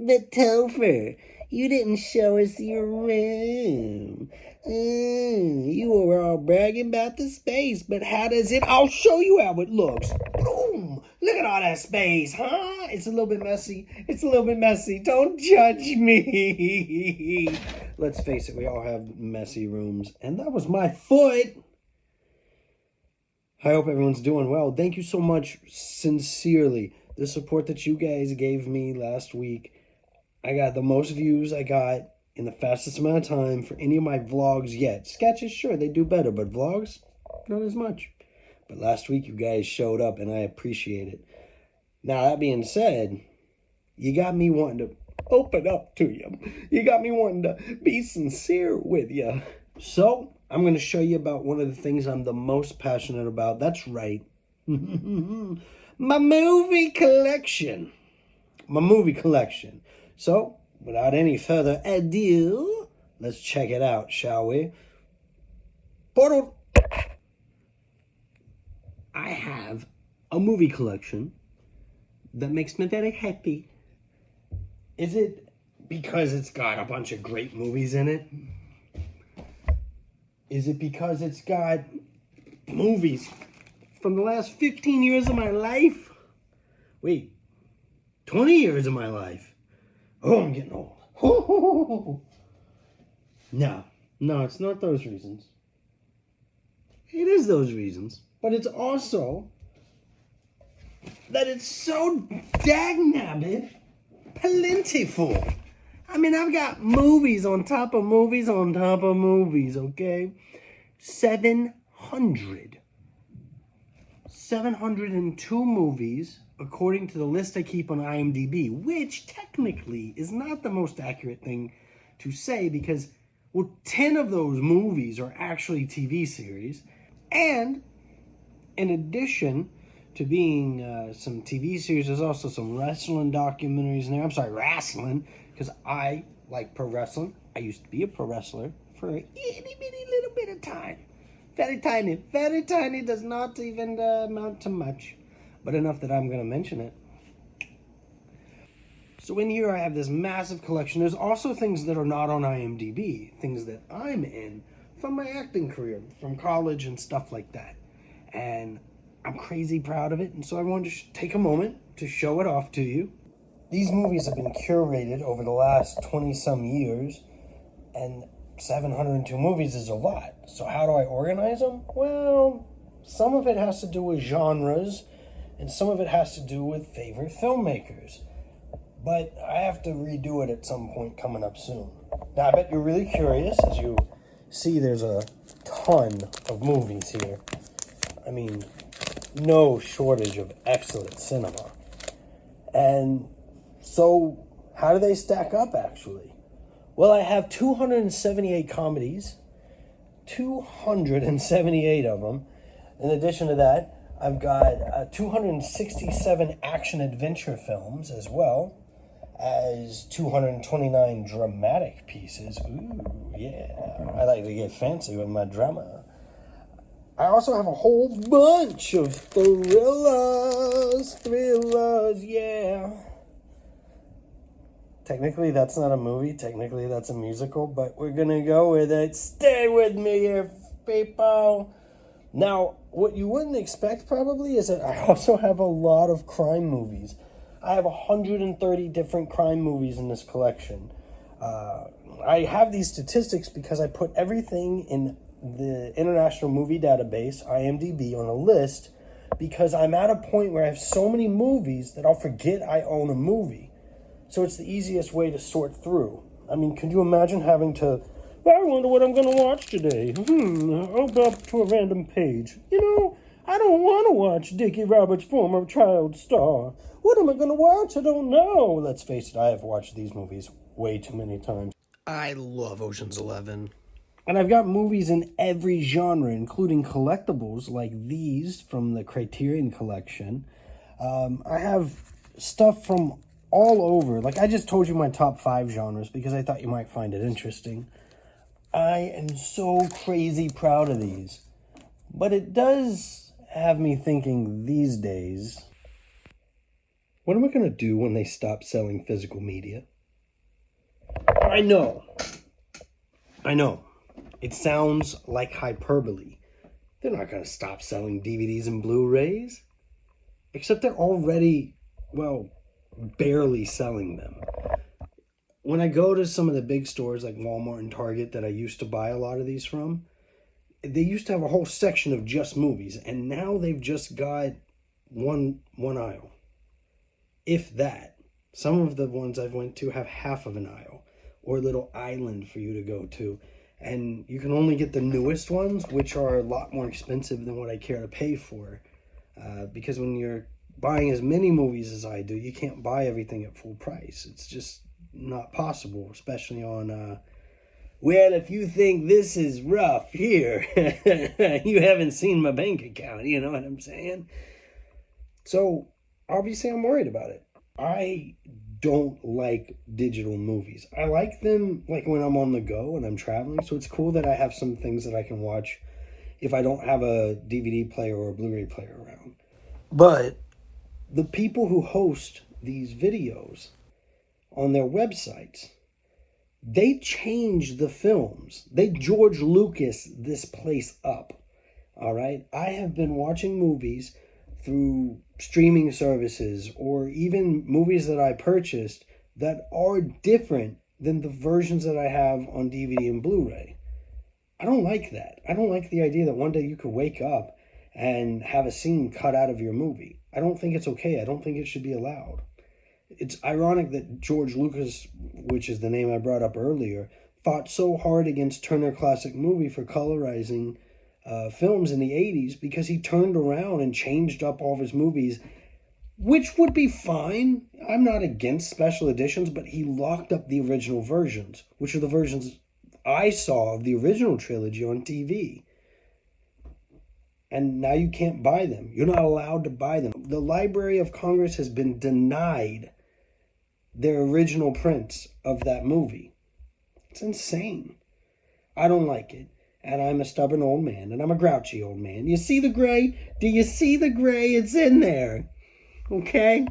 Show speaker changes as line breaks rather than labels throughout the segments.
But Topher, you didn't show us your room. You were all bragging about the space, but how does it? I'll show you how it looks. Boom! Look at all that space, huh? It's a little bit messy. It's a little bit messy. Don't judge me. Let's face it, we all have messy rooms. And that was my foot. I hope everyone's doing well. Thank you so much, sincerely. The support that you guys gave me last week. I got the most views I got in the fastest amount of time for any of my vlogs yet. Sketches, sure, they do better, but vlogs, not as much. But last week, you guys showed up, and I appreciate it. Now, that being said, you got me wanting to open up to you. You got me wanting to be sincere with you. So, I'm going to show you about one of the things I'm the most passionate about. That's right. My movie collection. My movie collection. So, without any further ado, let's check it out, shall we? Portal. I have a movie collection that makes me very happy. Is it because it's got a bunch of great movies in it? Is it because it's got movies from the last 15 years of my life? Wait, 20 years of my life. Oh, I'm getting old. No, it's not those reasons. It is those reasons. But it's also that it's so dagnabbit plentiful. I mean, I've got movies on top of movies on top of movies, okay? 702 movies, according to the list I keep on IMDb, which technically is not the most accurate thing to say because, well, 10 of those movies are actually TV series. And in addition to being some TV series, there's also some wrestling documentaries in there. I'm sorry, wrestling, because I like pro wrestling. I used to be a pro wrestler for a itty bitty little bit of time. Very tiny. Very tiny, does not even amount to much. But enough that I'm going to mention it. So in here I have this massive collection. There's also things that are not on IMDb. Things that I'm in from my acting career, from college and stuff like that. And I'm crazy proud of it. And so I wanted to take a moment to show it off to you. These movies have been curated over the last 20-some years. And 702 movies is a lot. So how do I organize them? Well, some of it has to do with genres, and some of it has to do with favorite filmmakers. But I have to redo it at some point coming up soon. Now, I bet you're really curious. As you see, there's a ton of movies here. I mean, no shortage of excellent cinema. And so, how do they stack up, actually? Well, I have 278 comedies, 278 of them. In addition to that, I've got 267 action-adventure films as well as 229 dramatic pieces. Ooh, yeah. I like to get fancy with my drama. I also have a whole bunch of thrillers, yeah. Technically, that's not a movie. Technically, that's a musical, but we're going to go with it. Stay with me here, people. Now, what you wouldn't expect probably is that I also have a lot of crime movies. I have 130 different crime movies in this collection. I have these statistics because I put everything in the International Movie Database, IMDb, on a list because I'm at a point where I have so many movies that I'll forget I own a movie. So it's the easiest way to sort through. I mean, could you imagine having to, I wonder what I'm going to watch today. I'll go up to a random page. You know, I don't want to watch Dickie Roberts' former child star. What am I going to watch? I don't know. Let's face it, I have watched these movies way too many times. I love Ocean's 11. And I've got movies in every genre, including collectibles like these from the Criterion Collection. I have stuff from all over. Like I just told you my top 5 genres because I thought you might find it interesting. I am so crazy proud of these. But it does have me thinking these days, What am I going to do when they stop selling physical media? I know. It sounds like hyperbole. They're not going to stop selling DVDs and Blu-rays. Except they're already, well, barely selling them. When I go to some of the big stores like Walmart and Target that I used to buy a lot of these from, they used to have a whole section of just movies, and now they've just got one aisle. If that. Some of the ones I've went to have half of an aisle or a little island for you to go to. And you can only get the newest ones, which are a lot more expensive than what I care to pay for. Because when you're buying as many movies as I do, you can't buy everything at full price. It's just not possible, especially on, well, if you think this is rough here, you haven't seen my bank account, you know what I'm saying? So, obviously I'm worried about it. I don't like digital movies. I like them like when I'm on the go and I'm traveling, so it's cool that I have some things that I can watch if I don't have a DVD player or a Blu-ray player around. But the people who host these videos on their websites, they change the films. They George Lucas this place up. All right? I have been watching movies through streaming services or even movies that I purchased that are different than the versions that I have on DVD and Blu-ray. I don't like that. I don't like the idea that one day you could wake up and have a scene cut out of your movie. I don't think it's okay. I don't think it should be allowed. It's ironic that George Lucas, which is the name I brought up earlier, fought so hard against Turner Classic Movie for colorizing films in the 80s because he turned around and changed up all of his movies, which would be fine. I'm not against special editions, but he locked up the original versions, which are the versions I saw of the original trilogy on TV. And now you can't buy them. You're not allowed to buy them. The Library of Congress has been denied their original prints of that movie. It's insane. I don't like it. And I'm a stubborn old man, and I'm a grouchy old man. You see the gray? Do you see the gray? It's in there. Okay?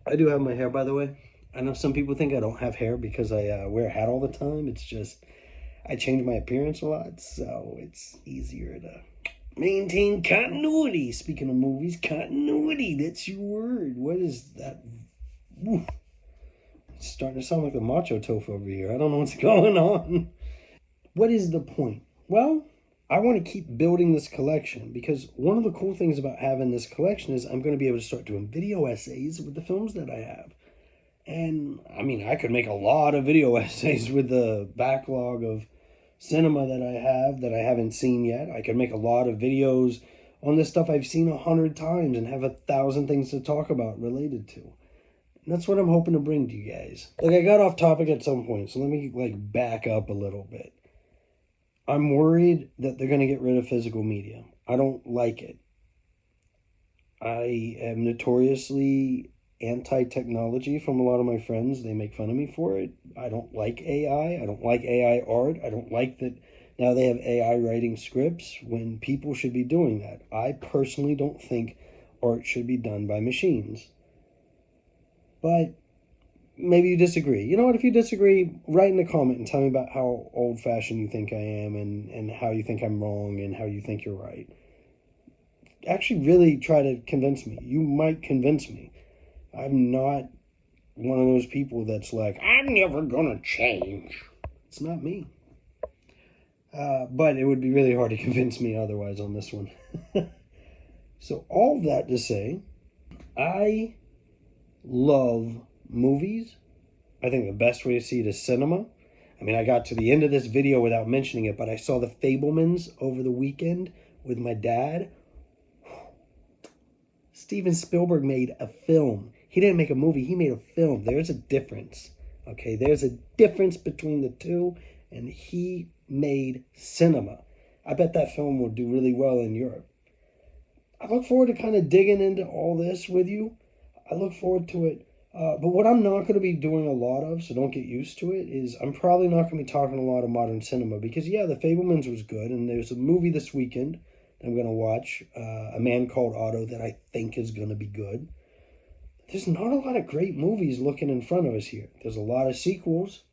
I do have my hair, by the way. I know some people think I don't have hair because I wear a hat all the time. It's just, I change my appearance a lot, so it's easier to maintain continuity. Speaking of movies, continuity, that's your word. What is that? Woo. It's starting to sound like the macho Topher over here. I don't know what's going on. What is the point? Well, I want to keep building this collection because one of the cool things about having this collection is I'm going to be able to start doing video essays with the films that I have. And, I mean, I could make a lot of video essays with the backlog of cinema that I haven't seen yet. I could make a lot of videos on this stuff I've seen 100 times and have 1,000 things to talk about related to. And that's what I'm hoping to bring to you guys. Like, I got off topic at some point, so let me, back up a little bit. I'm worried that they're going to get rid of physical media. I don't like it. I am notoriously anti-technology from a lot of my friends. They make fun of me for it. I don't like AI. I don't like AI art. I don't like that now they have AI writing scripts when people should be doing that. I personally don't think art should be done by machines. But maybe you disagree. You know what? If you disagree, write in a comment and tell me about how old-fashioned you think I am and how you think I'm wrong and how you think you're right. Actually, really try to convince me. You might convince me. I'm not one of those people that's like, I'm never gonna change. It's not me. But it would be really hard to convince me otherwise on this one. So all that to say, I love movies. I think the best way to see it is cinema. I mean, I got to the end of this video without mentioning it, but I saw The Fabelmans over the weekend with my dad. Steven Spielberg made a film. He didn't make a movie, he made a film. There's a difference. Okay, there's a difference between the two, and he made cinema. I bet that film will do really well in Europe. I look forward to kind of digging into all this with you. I look forward to it. But what I'm not going to be doing a lot of, so don't get used to it, is I'm probably not going to be talking a lot of modern cinema. Because, yeah, The Fabelmans was good, and there's a movie this weekend I'm going to watch, A Man Called Otto, that I think is going to be good. there's not a lot of great movies looking in front of us here. There's a lot of sequels,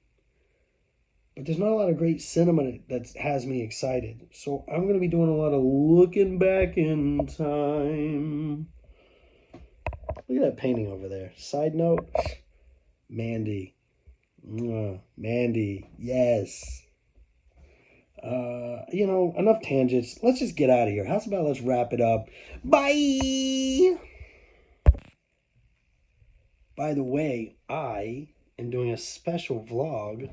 but there's not a lot of great cinema that has me excited. So I'm going to be doing a lot of looking back in time. Look at that painting over there. Side note, Mandy. Mandy, yes. Enough tangents. Let's just get out of here. How's about let's wrap it up? Bye! By the way, I am doing a special vlog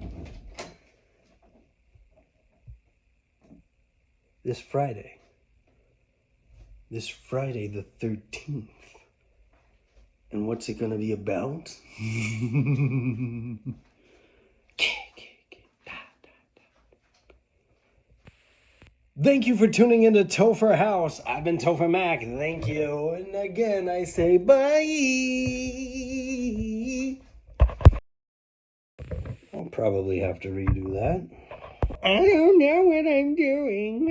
this Friday. This Friday the 13th. And what's it going to be about? Thank you for tuning into Topher House. I've been Topher Mac. Thank you. And again, I say bye. I'll probably have to redo that. I don't know what I'm doing.